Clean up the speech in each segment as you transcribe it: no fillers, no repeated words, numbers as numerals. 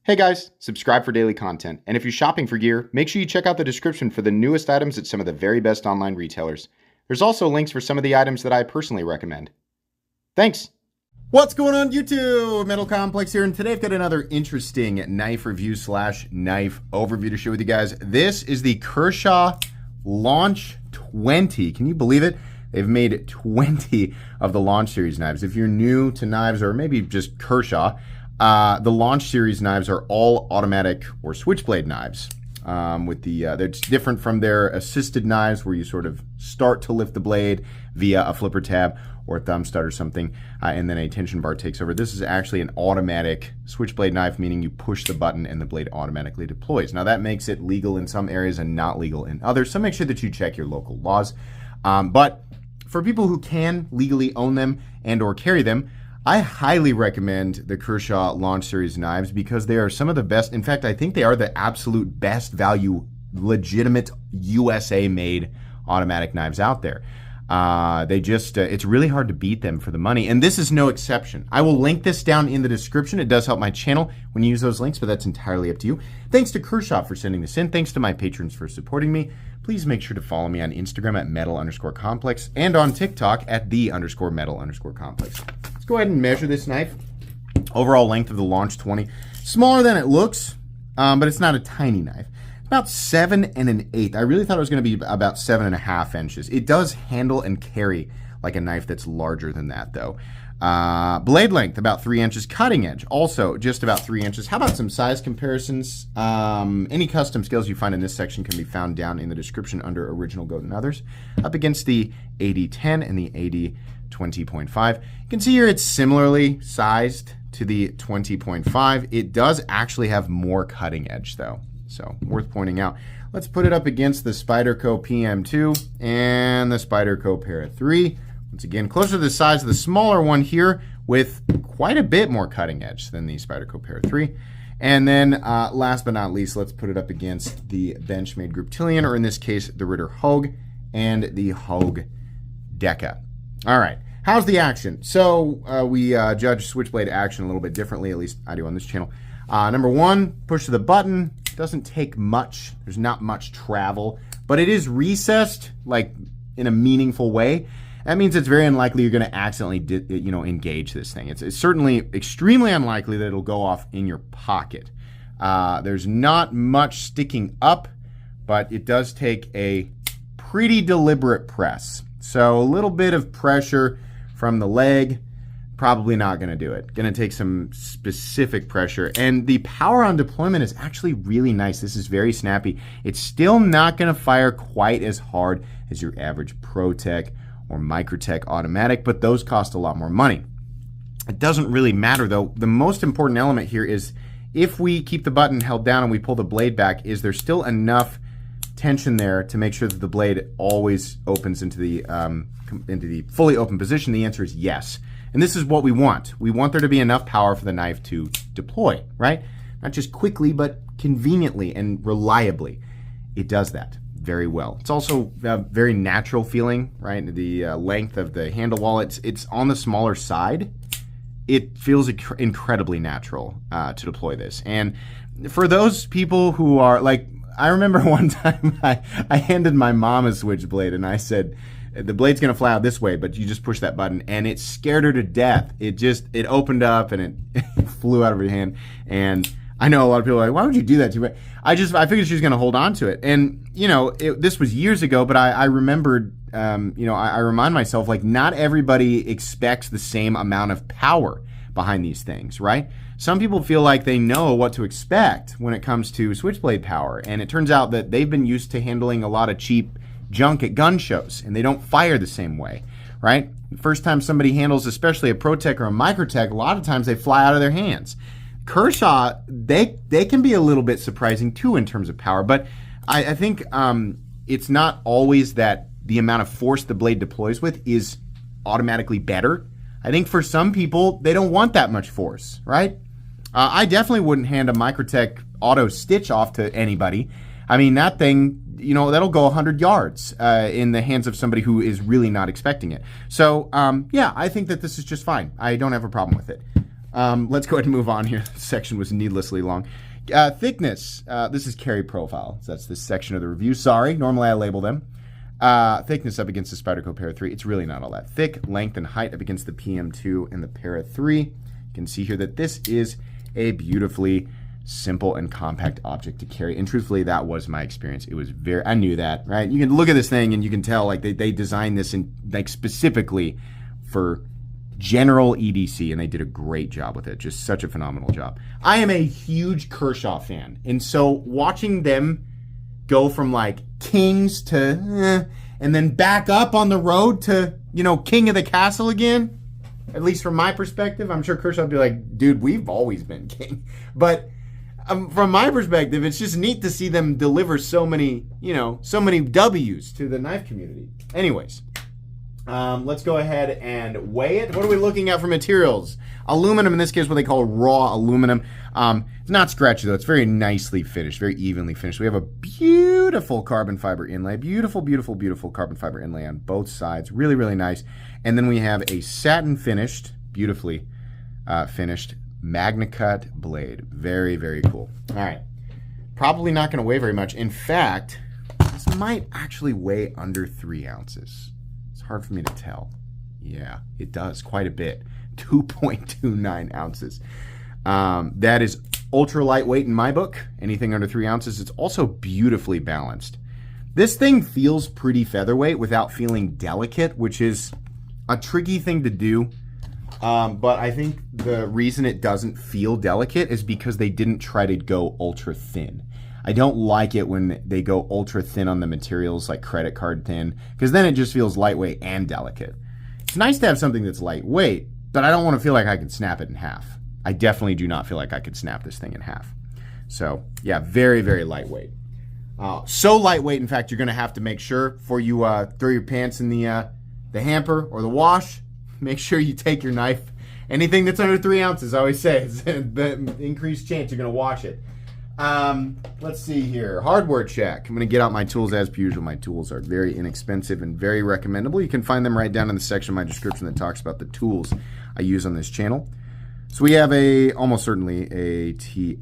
Hey guys, subscribe for daily content, and if you're shopping for gear, make sure you check out the description for the newest items at some of the very best online retailers. There's also links for some of the items that I personally recommend. Thanks! What's going on YouTube? Metal Complex here, and today I've got another interesting knife review slash knife overview to share with you guys. This is the Kershaw Launch 20. Can you believe it? They've made 20 of the Launch series knives. If you're new to knives or maybe just Kershaw, the Launch series knives are all automatic or switchblade knives. They're different from their assisted knives where you sort of start to lift the blade via a flipper tab or a thumb stud or something, and then a tension bar takes over. This is actually an automatic switchblade knife, meaning you push the button and the blade automatically deploys. Now that makes it legal in some areas and not legal in others, so make sure that you check your local laws. But for people who can legally own them and or carry them, I highly recommend the Kershaw Launch Series knives because they are some of the best. In fact, I think they are the absolute best value, legitimate USA-made automatic knives out there. It's really hard to beat them for the money, and this is no exception. I will link this down in the description. It does help my channel when you use those links, but that's entirely up to you. Thanks to Kershaw for sending this in. Thanks to my patrons for supporting me. Please make sure to follow me on Instagram at metal_complex and on TikTok at _metal_complex. Let's go ahead and measure this knife. Overall length of the Launch 20. Smaller than it looks, but it's not a tiny knife. About 7 1/8. I really thought it was going to be about 7.5 inches. It does handle and carry like a knife that's larger than that, though. Blade length, about 3 inches. Cutting edge, also just about 3 inches. How about some size comparisons? Any custom scales you find in this section can be found down in the description under Original Goat and Others. Up against the 8010 and the 8020.5. You can see here it's similarly sized to the 20.5. It does actually have more cutting edge, though. So, worth pointing out. Let's put it up against the Spyderco PM2 and the Spyderco Para 3. Once again, closer to the size of the smaller one here with quite a bit more cutting edge than the Spyderco Para 3. And then, last but not least, let's put it up against the Benchmade Griptilian, or in this case, the Ritter Hogue and the Hogue Deca. All right, how's the action? So, we judge switchblade action a little bit differently, at least I do on this channel. Number one, push to the button. Doesn't take much. There's not much travel, but it is recessed like in a meaningful way. That means it's very unlikely you're going to accidentally, engage this thing. It's certainly extremely unlikely that it'll go off in your pocket. There's not much sticking up, but it does take a pretty deliberate press. So a little bit of pressure from the leg. Probably not going to do it. Going to take some specific pressure. And the power on deployment is actually really nice. This is very snappy. It's still not going to fire quite as hard as your average ProTech or Microtech automatic, but those cost a lot more money. It doesn't really matter though. The most important element here is if we keep the button held down and we pull the blade back, is there still enough tension there to make sure that the blade always opens into the fully open position? The answer is yes. And this is what we want. We want there to be enough power for the knife to deploy, right? Not just quickly, but conveniently and reliably. It does that very well. It's also a very natural feeling, right? The length of the handle, while it's on the smaller side, it feels incredibly natural to deploy this. And for those people who are like, I remember one time I handed my mom a switchblade and I said, the blade's gonna fly out this way, but you just push that button, and it scared her to death. It opened up and it flew out of her hand. And I know a lot of people are like, why would you do that to me? I figured she was gonna hold on to it. And this was years ago, but I remembered, I remind myself, like, not everybody expects the same amount of power behind these things, right? Some people feel like they know what to expect when it comes to switchblade power, and it turns out that they've been used to handling a lot of cheap junk at gun shows, and they don't fire the same way, right? The first time somebody handles, especially a ProTech or a Microtech, a lot of times they fly out of their hands. Kershaw, they can be a little bit surprising too in terms of power, but I think it's not always that the amount of force the blade deploys with is automatically better. I think for some people, they don't want that much force, right? I definitely wouldn't hand a Microtech auto stitch off to anybody. I mean, that thing, that'll go 100 yards in the hands of somebody who is really not expecting it. So, yeah, I think that this is just fine. I don't have a problem with it. Let's go ahead and move on here. This section was needlessly long. Thickness. This is carry profile. So that's this section of the review. Sorry, normally I label them. Thickness up against the Spyderco Para 3. It's really not all that thick. Length and height up against the PM2 and the Para 3. You can see here that this is a beautifully simple and compact object to carry. And truthfully, that was my experience. It was I knew that, right? You can look at this thing and you can tell like they designed this in like specifically for general EDC, and they did a great job with it. Just such a phenomenal job. I am a huge Kershaw fan, and so watching them go from like kings to and then back up on the road to, you know, king of the castle again, at least from my perspective. I'm sure Kershaw would be like, dude, we've always been king. But from my perspective, it's just neat to see them deliver so many, you know, so many W's to the knife community. Anyways, let's go ahead and weigh it. What are we looking at for materials? Aluminum, in this case, what they call raw aluminum. It's not scratchy, though. It's very nicely finished, very evenly finished. We have a beautiful carbon fiber inlay. Beautiful, beautiful, beautiful carbon fiber inlay on both sides. Really, really nice. And then we have a satin finished, beautifully finished MagnaCut blade. Very, very cool. All right. Probably not going to weigh very much. In fact, this might actually weigh under 3 ounces. It's hard for me to tell. Yeah, it does quite a bit. 2.29 ounces. That is ultra lightweight in my book. Anything under 3 ounces. It's also beautifully balanced. This thing feels pretty featherweight without feeling delicate, which is a tricky thing to do. But I think the reason it doesn't feel delicate is because they didn't try to go ultra thin. I don't like it when they go ultra thin on the materials, like credit card thin, because then it just feels lightweight and delicate. It's nice to have something that's lightweight, but I don't want to feel like I could snap it in half. I definitely do not feel like I could snap this thing in half. So yeah, very, very lightweight. So lightweight, in fact, you're going to have to make sure before you throw your pants in the hamper or the wash, make sure you take your knife. Anything that's under 3 ounces, I always say, is the increased chance you're going to wash it. Let's see here. Hardware check. I'm going to get out my tools as per usual. My tools are very inexpensive and very recommendable. You can find them right down in the section of my description that talks about the tools I use on this channel. So we have almost certainly a T8.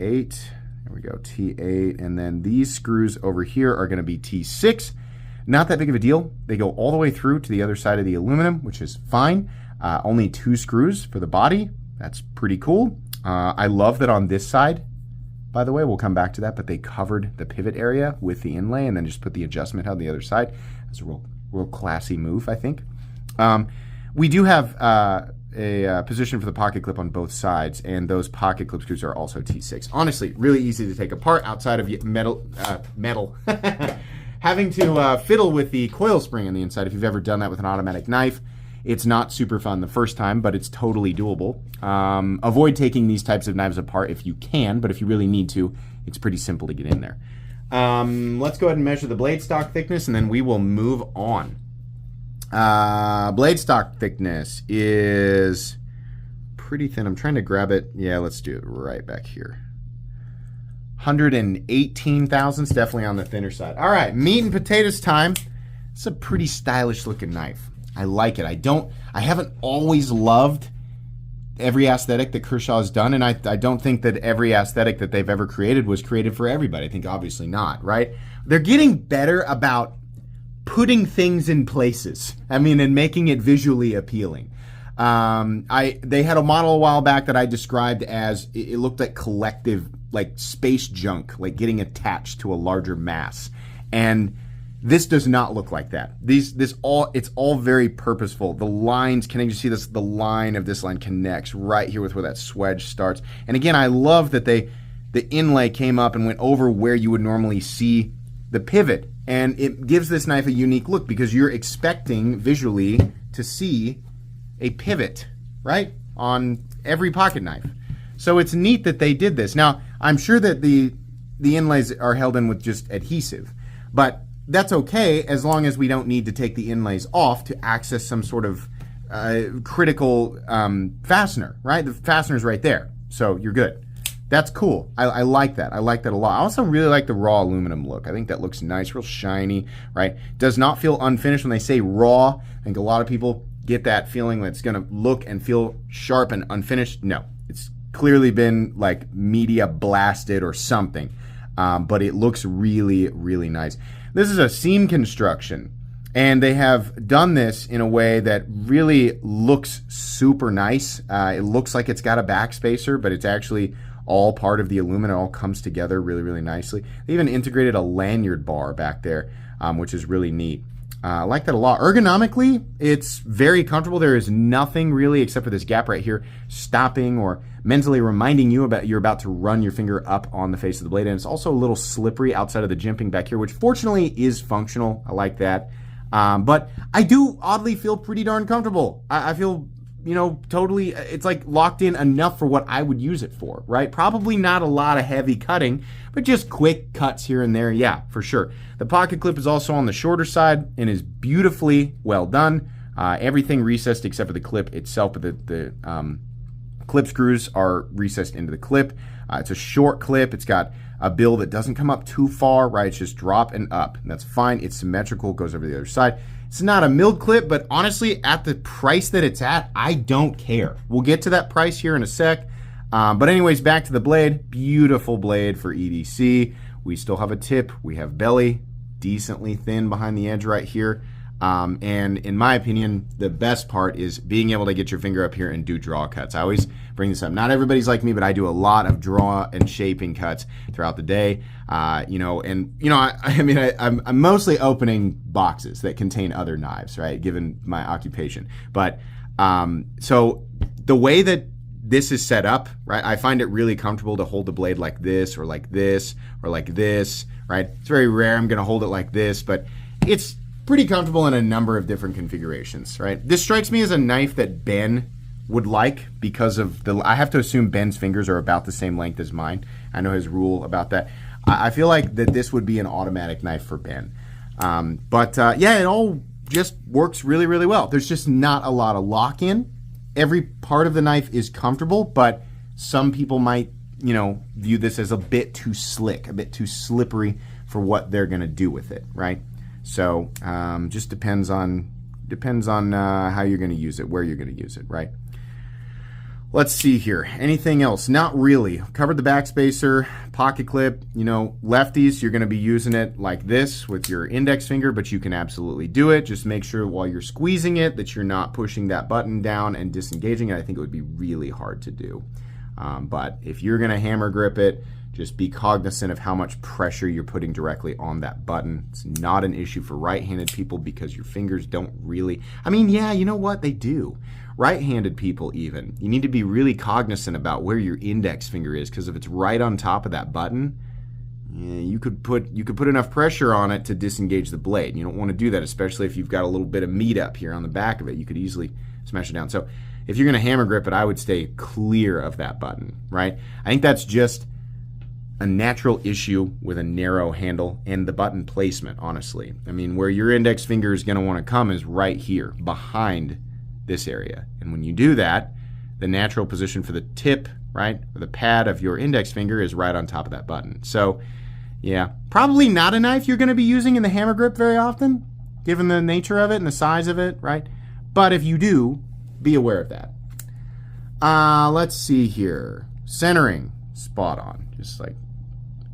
There we go, T8. And then these screws over here are going to be T6. Not that big of a deal. They go all the way through to the other side of the aluminum, which is fine. Only 2 screws for the body. That's pretty cool. I love that on this side, by the way, we'll come back to that, but they covered the pivot area with the inlay and then just put the adjustment on the other side. That's a real classy move, I think. We do have a position for the pocket clip on both sides, and those pocket clip screws are also T6. Honestly, really easy to take apart outside of metal. Having to fiddle with the coil spring on the inside. If you've ever done that with an automatic knife, it's not super fun the first time, but it's totally doable. Avoid taking these types of knives apart if you can, but if you really need to, it's pretty simple to get in there. Let's go ahead and measure the blade stock thickness, and then we will move on. Blade stock thickness is pretty thin. I'm trying to grab it. Yeah, let's do it right back here. 118 thousandths, definitely on the thinner side. All right, meat and potatoes time. It's a pretty stylish looking knife. I like it. I haven't always loved every aesthetic that Kershaw's done, and I don't think that every aesthetic that they've ever created was created for everybody. I think obviously not, right? They're getting better about putting things in places. I mean, and making it visually appealing. They had a model a while back that I described as it looked like collective, like space junk, like getting attached to a larger mass. And this does not look like that. It's all very purposeful. The lines, can you see this? The line of this line connects right here with where that swedge starts. And again, I love that the inlay came up and went over where you would normally see the pivot. And it gives this knife a unique look because you're expecting visually to see a pivot, right? On every pocket knife. So it's neat that they did this. Now, I'm sure that the inlays are held in with just adhesive, but that's okay as long as we don't need to take the inlays off to access some sort of critical fastener, right? The fastener's right there, so you're good. That's cool. I like that. I like that a lot. I also really like the raw aluminum look. I think that looks nice, real shiny, right? Does not feel unfinished. When they say raw, I think a lot of people get that feeling that it's going to look and feel sharp and unfinished. No, It's clearly been like media blasted or something, but it looks really, really nice. This is a seam construction, and they have done this in a way that really looks super nice. It looks like it's got a backspacer, but it's actually all part of the aluminum. It all comes together really, really nicely. They even integrated a lanyard bar back there, which is really neat. I like that a lot. Ergonomically, it's very comfortable. There is nothing really, except for this gap right here, stopping or mentally reminding you about you're about to run your finger up on the face of the blade. And it's also a little slippery outside of the jimping back here, which fortunately is functional. I like that. But I do oddly feel pretty darn comfortable. I feel, totally, it's like locked in enough for what I would use it for, right? Probably not a lot of heavy cutting, but just quick cuts here and there. Yeah, for sure. The pocket clip is also on the shorter side and is beautifully well done. Everything recessed except for the clip itself, but the clip screws are recessed into the clip. It's a short clip. It's got a bill that doesn't come up too far, right? It's just drop and up, and that's fine. It's symmetrical, goes over the other side. It's not a milled clip, but honestly, at the price that it's at, I don't care. We'll get to that price here in a sec. But anyways, back to the blade. Beautiful blade for EDC. We still have a tip. We have belly, decently thin behind the edge right here. And in my opinion, the best part is being able to get your finger up here and do draw cuts. I always bring this up. Not everybody's like me, but I do a lot of draw and shaping cuts throughout the day. I'm mostly opening boxes that contain other knives, right? Given my occupation. But so the way that this is set up, right? I find it really comfortable to hold the blade like this or like this or like this, right? It's very rare I'm going to hold it like this, but it's pretty comfortable in a number of different configurations, right? This strikes me as a knife that Ben would like because of I have to assume Ben's fingers are about the same length as mine. I know his rule about that. I feel like that this would be an automatic knife for Ben. Yeah, it all just works really, really well. There's just not a lot of lock-in. Every part of the knife is comfortable, but some people might, view this as a bit too slick, a bit too slippery for what they're going to do with it, right? So just depends on how you're going to use it, where you're going to use it, right? Let's see here. Anything else? Not really. Covered the backspacer, pocket clip. Lefties, you're going to be using it like this with your index finger, but you can absolutely do it. Just make sure while you're squeezing it that you're not pushing that button down and disengaging it. I think it would be really hard to do. But if you're going to hammer grip it, just be cognizant of how much pressure you're putting directly on that button. It's not an issue for right-handed people because your fingers don't really... yeah, you know what? They do. Right-handed people even. You need to be really cognizant about where your index finger is, because if it's right on top of that button, you could put enough pressure on it to disengage the blade. You don't want to do that, especially if you've got a little bit of meat up here on the back of it. You could easily smash it down. So if you're going to hammer grip it, I would stay clear of that button, right? I think that's just a natural issue with a narrow handle and the button placement, honestly. Where your index finger is going to want to come is right here, behind this area. And when you do that, the natural position for the tip, right, or the pad of your index finger is right on top of that button. So, yeah, probably not a knife you're going to be using in the hammer grip very often, given the nature of it and the size of it, right? But if you do, be aware of that. Let's see here. Centering, spot on. Just like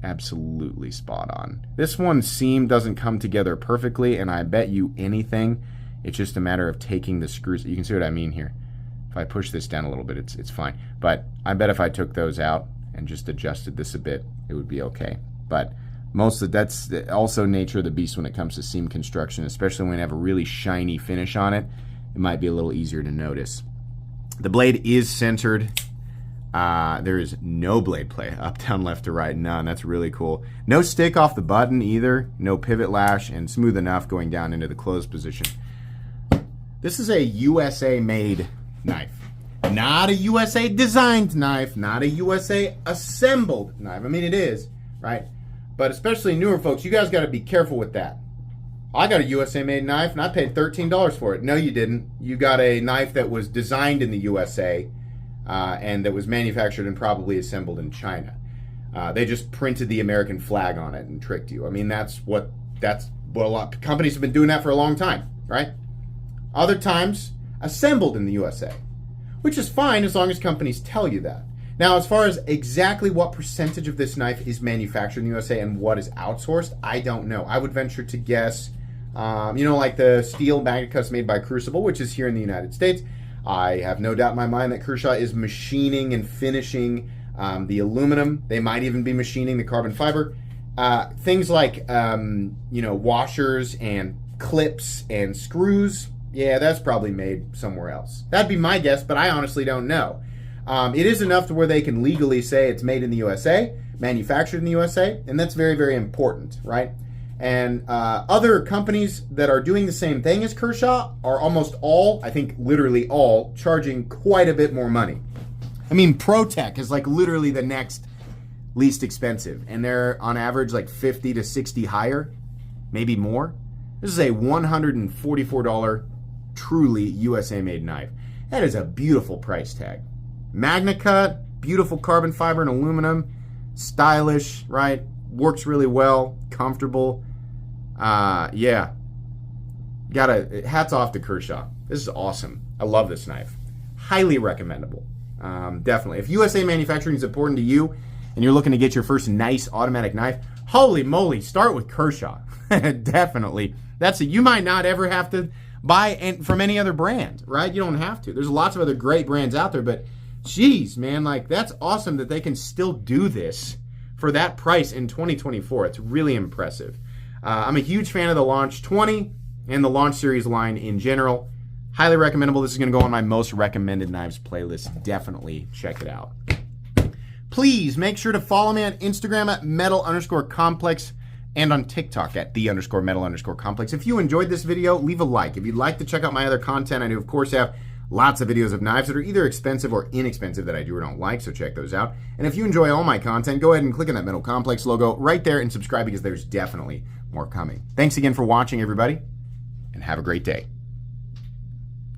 absolutely spot on. This one's seam doesn't come together perfectly, and I bet you anything, it's just a matter of taking the screws. You can see what I mean here. If I push this down a little bit, it's fine. But I bet if I took those out and just adjusted this a bit, it would be okay. But that's also nature of the beast when it comes to seam construction, especially when you have a really shiny finish on it. It might be a little easier to notice. The blade is centered. There is no blade play, up, down, left to right, none. That's really cool. No stick off the button either, no pivot lash, and smooth enough going down into the closed position. This is a USA made knife. Not a USA designed knife, not a USA assembled knife. It is, right? But especially newer folks, you guys got to be careful with that. I got a USA made knife and I paid $13 for it. No, you didn't. You got a knife that was designed in the USA and that was manufactured and probably assembled in China. They just printed the American flag on it and tricked you. That's what a lot of companies have been doing that for a long time, right? Other times, assembled in the USA. which is fine as long as companies tell you that. Now, as far as exactly what percentage of this knife is manufactured in the USA and what is outsourced, I don't know. I would venture to guess, like the steel magnet cuts made by Crucible, which is here in the United States. I have no doubt in my mind that Kershaw is machining and finishing the aluminum. They might even be machining the carbon fiber. Things like, washers and clips and screws, yeah, that's probably made somewhere else. That'd be my guess, but I honestly don't know. It is enough to where they can legally say it's made in the USA, manufactured in the USA, and that's very, very important, right? And other companies that are doing the same thing as Kershaw are almost all, I think literally all, charging quite a bit more money. I mean, ProTech is like literally the next least expensive, and they're on average like 50 to 60 higher, maybe more. This is a $144 truly USA made knife. That is a beautiful price tag. Magna cut, beautiful carbon fiber and aluminum, stylish, right? Works really well, comfortable. Yeah. Hats off to Kershaw. This is awesome. I love this knife. Highly recommendable. Definitely. If USA manufacturing is important to you and you're looking to get your first nice automatic knife, holy moly, start with Kershaw. Definitely. You might not ever have to buy from any other brand, right? You don't have to. There's lots of other great brands out there, but geez, man, like that's awesome that they can still do this for that price in 2024. It's really impressive. I'm a huge fan of the Launch 20 and the Launch series line in general. Highly recommendable. This is going to go on my most recommended knives playlist. Definitely check it out. Please make sure to follow me on Instagram at metal_complex and on TikTok at _metal_complex. If you enjoyed this video, leave a like. If you'd like to check out my other content, I do, of course, have lots of videos of knives that are either expensive or inexpensive that I do or don't like, so check those out. And if you enjoy all my content, go ahead and click on that Metal Complex logo right there and subscribe because there's definitely more coming. Thanks again for watching, everybody, and have a great day.